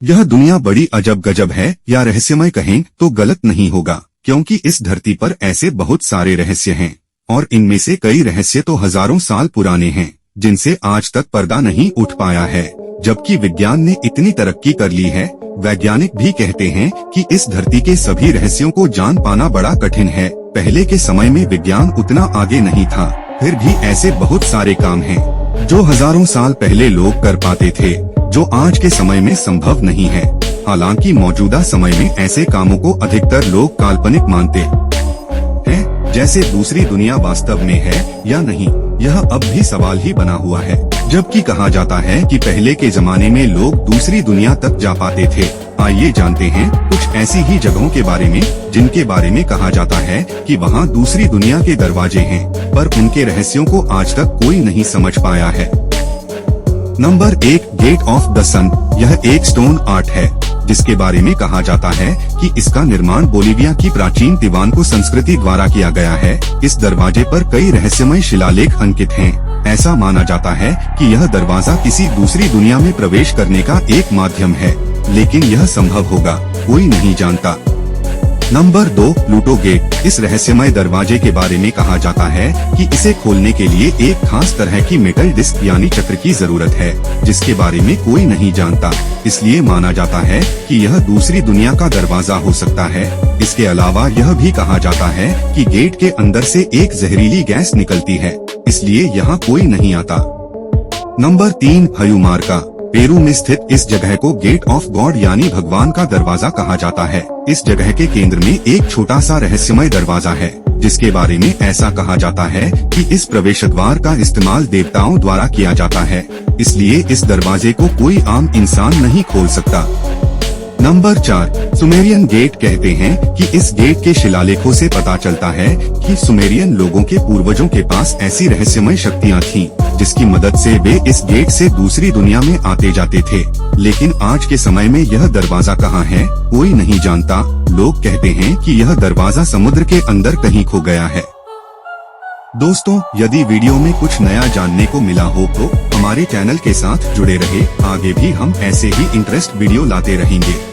यह दुनिया बड़ी अजब गजब है, या रहस्यमय कहें तो गलत नहीं होगा, क्योंकि इस धरती पर ऐसे बहुत सारे रहस्य हैं और इनमें से कई रहस्य तो हजारों साल पुराने हैं, जिनसे आज तक पर्दा नहीं उठ पाया है। जबकि विज्ञान ने इतनी तरक्की कर ली है, वैज्ञानिक भी कहते हैं कि इस धरती के सभी रहस्यों को जान पाना बड़ा कठिन है। पहले के समय में विज्ञान उतना आगे नहीं था, फिर भी ऐसे बहुत सारे काम हैं जो हजारों साल पहले लोग कर पाते थे, जो आज के समय में संभव नहीं है। हालांकि मौजूदा समय में ऐसे कामों को अधिकतर लोग काल्पनिक मानते हैं, जैसे दूसरी दुनिया वास्तव में है या नहीं, यह अब भी सवाल ही बना हुआ है। जबकि कहा जाता है कि पहले के जमाने में लोग दूसरी दुनिया तक जा पाते थे। आइए जानते हैं कुछ ऐसी ही जगहों के बारे में जिनके बारे में कहा जाता है कि वहां दूसरी दुनिया के दरवाजे हैं, पर उनके रहस्यों को आज तक कोई नहीं समझ पाया है। नंबर 1, गेट ऑफ द सन। यह एक स्टोन आर्ट है जिसके बारे में कहा जाता है कि इसका निर्माण बोलिविया की प्राचीन तिवानको संस्कृति द्वारा किया गया है। इस दरवाजे पर कई रहस्यमय शिलालेख अंकित हैं। ऐसा माना जाता है कि यह दरवाजा किसी दूसरी दुनिया में प्रवेश करने का एक माध्यम है, लेकिन यह संभव होगा कोई नहीं जानता। Number 2, Pluto gate. इस रहस्यमय दरवाजे के बारे में कहा जाता है कि इसे खोलने के लिए एक खास तरह की मेटल डिस्क यानी चक्र की जरूरत है, जिसके बारे में कोई नहीं जानता। इसलिए माना जाता है कि यह दूसरी दुनिया का दरवाजा हो सकता है। इसके अलावा यह भी कहा जाता है कि गेट के अंदर से एक जहरीली गैस निकलती है, इसलिए यहाँ कोई नहीं आता। नंबर 3, हयूमार्का। पेरू में स्थित इस जगह को गेट ऑफ गॉड यानी भगवान का दरवाजा कहा जाता है। इस जगह के केंद्र में एक छोटा सा रहस्यमय दरवाजा है, जिसके बारे में ऐसा कहा जाता है कि इस प्रवेश द्वार का इस्तेमाल देवताओं द्वारा किया जाता है, इसलिए इस दरवाजे को कोई आम इंसान नहीं खोल सकता। Number 4, Sumerian gate. कहते हैं कि इस गेट के शिलालेखों से पता चलता है कि सुमेरियन लोगों के पूर्वजों के पास ऐसी रहस्यमय शक्तियां थीं, जिसकी मदद से वे इस गेट से दूसरी दुनिया में आते जाते थे। लेकिन आज के समय में यह दरवाजा कहाँ है कोई नहीं जानता। लोग कहते हैं कि यह दरवाजा समुद्र के अंदर कहीं खो गया है। दोस्तों, यदि वीडियो में कुछ नया जानने को मिला हो तो हमारे चैनल के साथ जुड़े रहे। आगे भी हम ऐसे ही इंटरेस्ट वीडियो लाते रहेंगे।